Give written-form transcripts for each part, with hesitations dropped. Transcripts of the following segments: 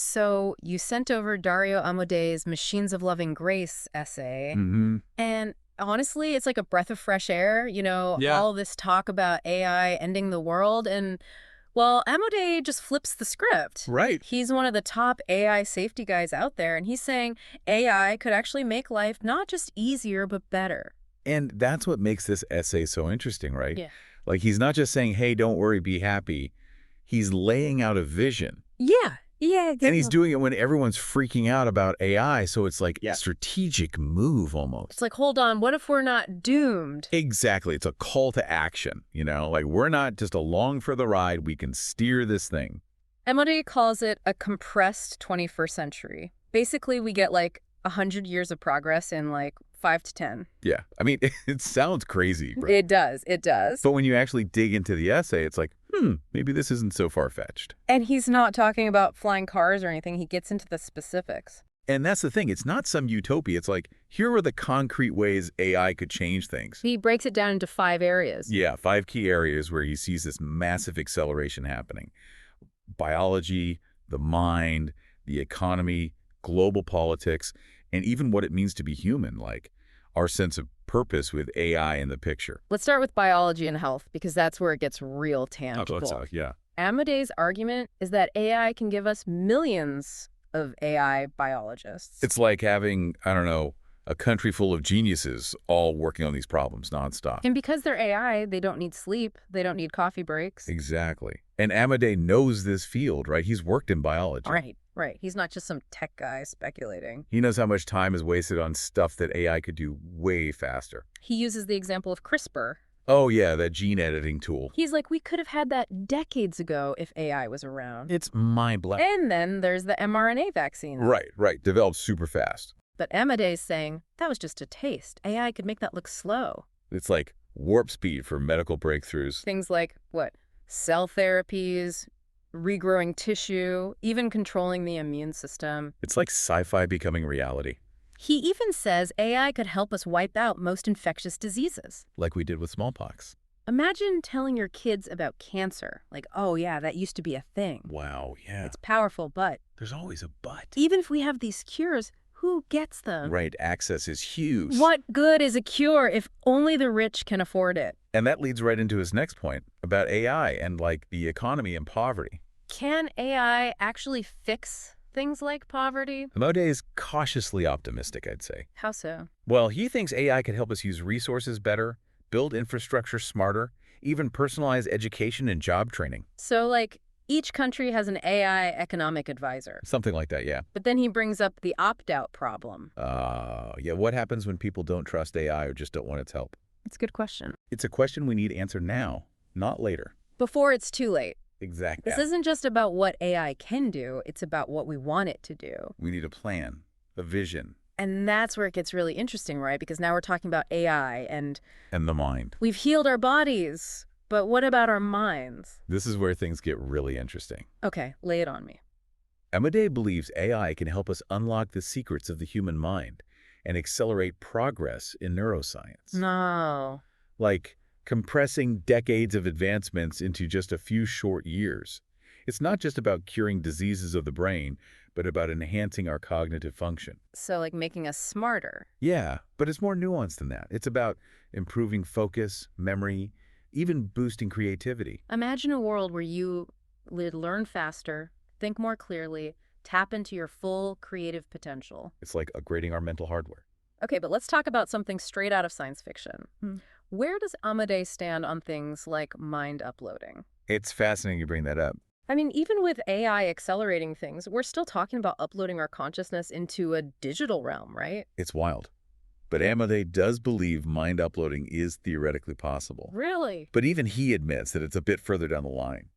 So you sent over Dario Amodei's Machines of Loving Grace essay, Hmm. and honestly, it's like a breath of fresh air, Yeah. all this talk about AI ending the world, and, well, Amodei just flips the script. Right. He's one of the top AI safety guys out there, and he's saying AI could actually make life not just easier, but better. And that's what makes this essay so interesting, right? Yeah. Like, he's not just saying, hey, don't worry, be happy. He's laying out a vision. Yeah. Yeah, And he's exactly. doing it when everyone's freaking out about AI, so it's like Yeah. a strategic move almost. It's like, hold on, what if we're not doomed? Exactly. It's a call to action, Like, we're not just along for the ride. We can steer this thing. Amade calls it a compressed 21st century. Basically, we get like 100 years of progress in like 5 to 10. Yeah. I mean, it sounds crazy, right? It does. It does. But when you actually dig into the essay, it's like, maybe this isn't so far-fetched. And he's not talking about flying cars or anything. He gets into the specifics. And that's the thing. It's not some utopia. It's like, here are the concrete ways AI could change things. He breaks it down into 5 areas. Yeah, 5 key areas where he sees this massive acceleration happening. Biology, the mind, the economy, global politics, and even what it means to be human, like our sense of purpose with AI in the picture. Let's start with biology and health, because that's where it gets real tangible. Yeah. Amadei's argument is that AI can give us millions of AI biologists. It's like having, I don't know, a country full of geniuses all working on these problems nonstop. And because they're AI, they don't need sleep. They don't need coffee breaks. Exactly. And Amade knows this field, right? He's worked in biology. Right. He's not just some tech guy speculating. He knows how much time is wasted on stuff that AI could do way faster. He uses the example of CRISPR. Oh, yeah, that gene editing tool. He's like, we could have had that decades ago if AI was around. It's mind-blowing. And then there's the mRNA vaccine. Right. Developed super fast. But Amadei's saying, that was just a taste. AI could make that look slow. It's like warp speed for medical breakthroughs. Things like, cell therapies, regrowing tissue, even controlling the immune system. It's like sci-fi becoming reality, He even says AI could help us wipe out most infectious diseases. like we did with smallpox. Imagine telling your kids about cancer. Like, oh yeah, that used to be a thing. Wow, yeah. It's powerful, but There's always a but. even if we have these cures, who gets them? Right, access is huge. What good is a cure if only the rich can afford it? And that leads right into his next point about AI and, like, the economy and poverty. Can AI actually fix things like poverty? Amode is cautiously optimistic, I'd say. How so? Well, he thinks AI could help us use resources better, build infrastructure smarter, even personalize education and job training. So, like, each country has an AI economic advisor. Something like that, yeah. But then he brings up the opt-out problem. Yeah, what happens when people don't trust AI or just don't want its help? It's a good question. It's a question we need answered now, not later. Before it's too late. Exactly. This isn't just about what AI can do, it's about what we want it to do. We need a plan, a vision, And that's where it gets really interesting, right? Because now we're talking about AI, and and the mind. we've healed our bodies, but what about our minds? This is where things get really interesting. Okay, lay it on me. Amade believes AI can help us unlock the secrets of the human mind and accelerate progress in neuroscience. No. Like compressing decades of advancements into just a few short years. It's not just about curing diseases of the brain, but about enhancing our cognitive function. So, like, making us smarter. Yeah, but it's more nuanced than that. It's about improving focus, memory, even boosting creativity. Imagine a world where you learn faster, think more clearly, tap into your full creative potential. It's like upgrading our mental hardware. Okay, but let's talk about something straight out of science fiction. Where does Amade stand on things like mind uploading? It's fascinating you bring that up. I mean, even with AI accelerating things, we're still talking about uploading our consciousness into a digital realm, right? It's wild. But Amade does believe mind uploading is theoretically possible. Really? But even he admits that it's a bit further down the line.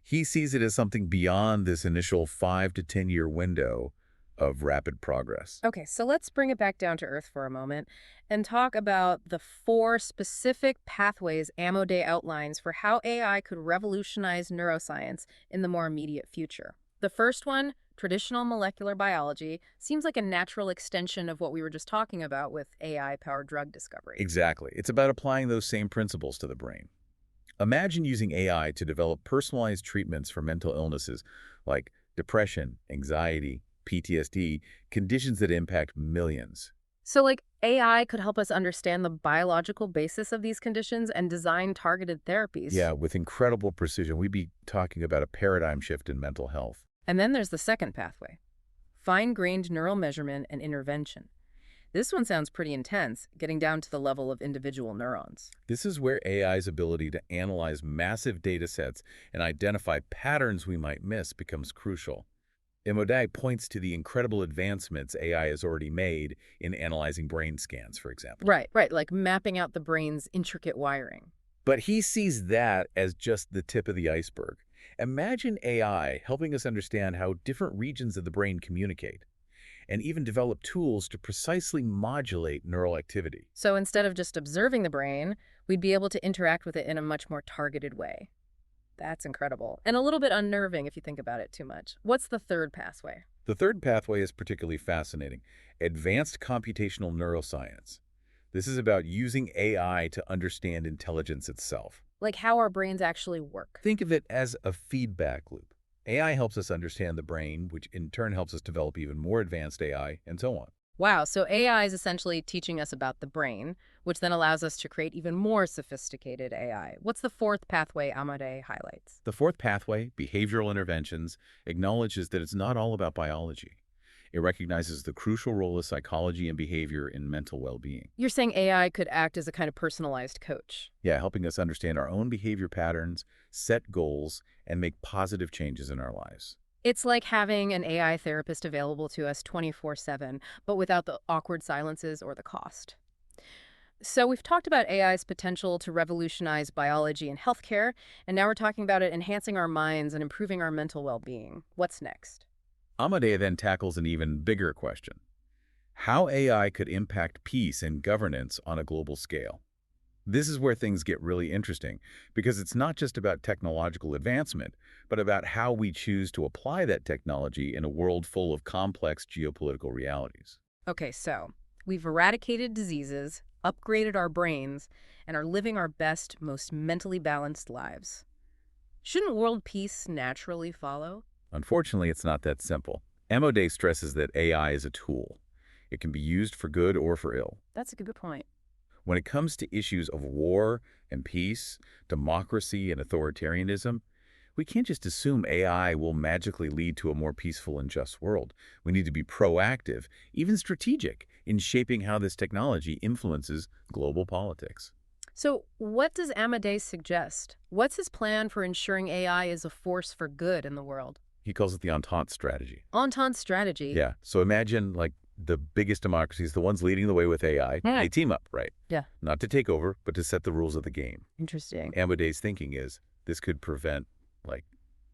He sees it as something beyond this initial 5 to 10 year window of rapid progress. Okay, so let's bring it back down to earth for a moment and talk about the 4 specific pathways Amodei outlines for how AI could revolutionize neuroscience in the more immediate future. The first one, traditional molecular biology, seems like a natural extension of what we were just talking about with AI-powered drug discovery. Exactly. It's about applying those same principles to the brain. Imagine using AI to develop personalized treatments for mental illnesses like depression, anxiety, PTSD, conditions that impact millions. So, like, AI could help us understand the biological basis of these conditions and design targeted therapies. Yeah, with incredible precision, we'd be talking about a paradigm shift in mental health. And then there's the second pathway, fine-grained neural measurement and intervention. This one sounds pretty intense, getting down to the level of individual neurons. This is where AI's ability to analyze massive data sets and identify patterns we might miss becomes crucial. Amodei points to the incredible advancements AI has already made in analyzing brain scans, for example. Right, like mapping out the brain's intricate wiring. But he sees that as just the tip of the iceberg. Imagine AI helping us understand how different regions of the brain communicate, and even develop tools to precisely modulate neural activity. So instead of just observing the brain, we'd be able to interact with it in a much more targeted way. That's incredible. And a little bit unnerving if you think about it too much. What's the third pathway? The third pathway is particularly fascinating: advanced computational neuroscience. This is about using AI to understand intelligence itself. Like how our brains actually work. Think of it as a feedback loop. AI helps us understand the brain, which in turn helps us develop even more advanced AI, and so on. Wow, so AI is essentially teaching us about the brain, which then allows us to create even more sophisticated AI. What's the fourth pathway Amade highlights? The fourth pathway, behavioral interventions, acknowledges that it's not all about biology. It recognizes the crucial role of psychology and behavior in mental well-being. You're saying AI could act as a kind of personalized coach. Yeah, helping us understand our own behavior patterns, set goals, and make positive changes in our lives. It's like having an AI therapist available to us 24/7, but without the awkward silences or the cost. So we've talked about AI's potential to revolutionize biology and healthcare, and now we're talking about it enhancing our minds and improving our mental well-being. What's next? Amadea then tackles an even bigger question: how AI could impact peace and governance on a global scale. This is where things get really interesting, because it's not just about technological advancement, but about how we choose to apply that technology in a world full of complex geopolitical realities. Okay, so we've eradicated diseases, upgraded our brains, and are living our best, most mentally balanced lives. Shouldn't world peace naturally follow? Unfortunately, it's not that simple. Amodei stresses that AI is a tool. It can be used for good or for ill. That's a good point. When it comes to issues of war and peace, democracy and authoritarianism, we can't just assume AI will magically lead to a more peaceful and just world. We need to be proactive, even strategic, in shaping how this technology influences global politics. So what does Amadeus suggest? What's his plan for ensuring AI is a force for good in the world? He calls it the Entente strategy. Entente strategy. Yeah, so imagine like the biggest democracies, the ones leading the way with AI, Yeah. they team up, right? Yeah. Not to take over, but to set the rules of the game. Interesting. Amadei's thinking is this could prevent like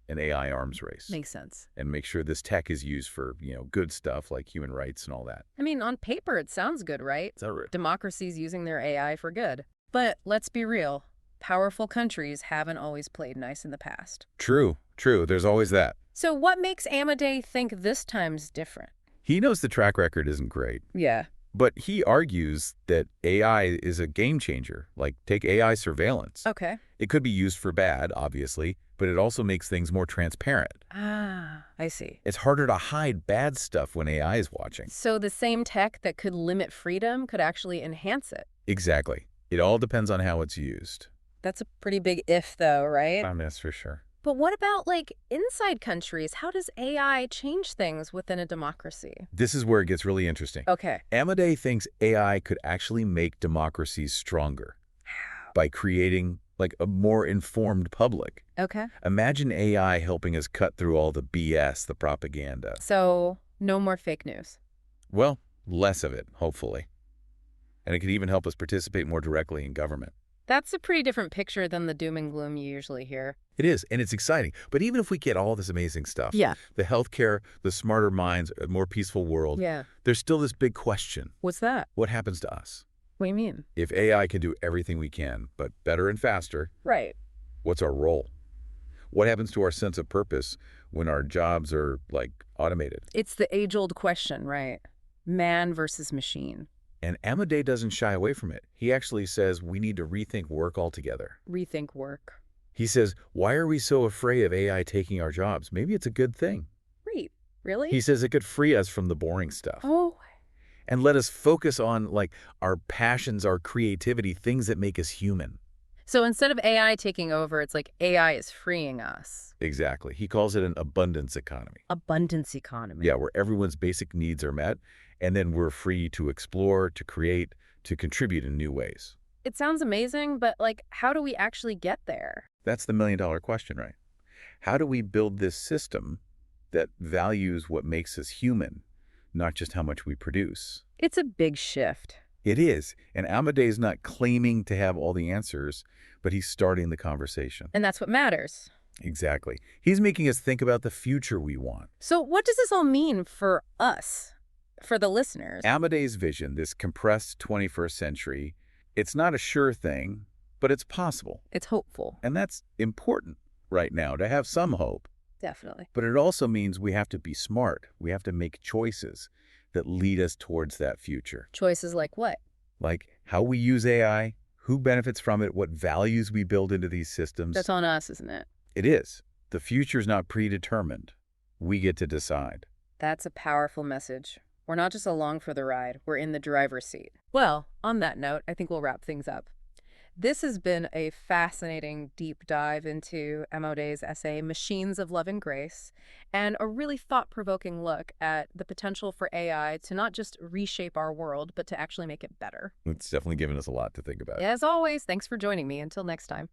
an AI arms race Makes sense. and make sure this tech is used for, good stuff like human rights and all that. I mean, on paper, it sounds good, right? Is that right? Democracies using their AI for good. But let's be real. Powerful countries haven't always played nice in the past. True. There's always that. So what makes Amade think this time's different? He knows the track record isn't great, Yeah. but he argues that AI is a game changer. Like, take AI surveillance. Okay. It could be used for bad, obviously, but it also makes things more transparent. Ah, I see. It's harder to hide bad stuff when AI is watching. So the same tech that could limit freedom could actually enhance it. Exactly. It all depends on how it's used. That's a pretty big if, though, right? That's for sure. But what about, like, inside countries? How does AI change things within a democracy? This is where it gets really interesting. Okay. Amodei thinks AI could actually make democracies stronger by creating like a more informed public. Okay. Imagine AI helping us cut through all the BS, the propaganda. So no more fake news. Well, less of it, hopefully. And it could even help us participate more directly in government. That's a pretty different picture than the doom and gloom you usually hear. It is, and it's exciting. But even if we get all this amazing stuff, Yeah. the healthcare, the smarter minds, a more peaceful world, Yeah. there's still this big question. What's that? What happens to us? What do you mean? If AI can do everything we can, but better and faster, Right. what's our role? What happens to our sense of purpose when our jobs are, like, automated? It's the age-old question, right? Man versus machine. And Amodei doesn't shy away from it. He actually says we need to rethink work altogether. Rethink work. He says, why are we so afraid of AI taking our jobs? Maybe it's a good thing. He Really? says it could free us from the boring stuff Oh, and let us focus on, like, our passions, our creativity, things that make us human. so instead of AI taking over, it's like AI is freeing us. Exactly. He calls it an abundance economy. Abundance economy. Yeah, where everyone's basic needs are met, and then we're free to explore, to create, to contribute in new ways. It sounds amazing, but like, how do we actually get there? That's the million-dollar question, right? How do we build this system that values what makes us human, not just how much we produce? It's a big shift. It is, and Amade's not claiming to have all the answers, but he's starting the conversation. And that's what matters. Exactly. He's making us think about the future we want. So what does this all mean for us, for the listeners? Amade's vision, this compressed 21st century, it's not a sure thing, but it's possible. It's hopeful. And that's important right now, to have some hope. Definitely. But it also means we have to be smart. We have to make choices that lead us towards that future. Choices like what? Like how we use AI, who benefits from it, what values we build into these systems. That's on us, isn't it? It is. The future's not predetermined. We get to decide. That's a powerful message. We're not just along for the ride, we're in the driver's seat. Well, on that note, I think we'll wrap things up. This has been a fascinating deep dive into Amodei's essay, Machines of Love and Grace, and a really thought-provoking look at the potential for AI to not just reshape our world, but to actually make it better. It's definitely given us a lot to think about. As always, thanks for joining me. Until next time.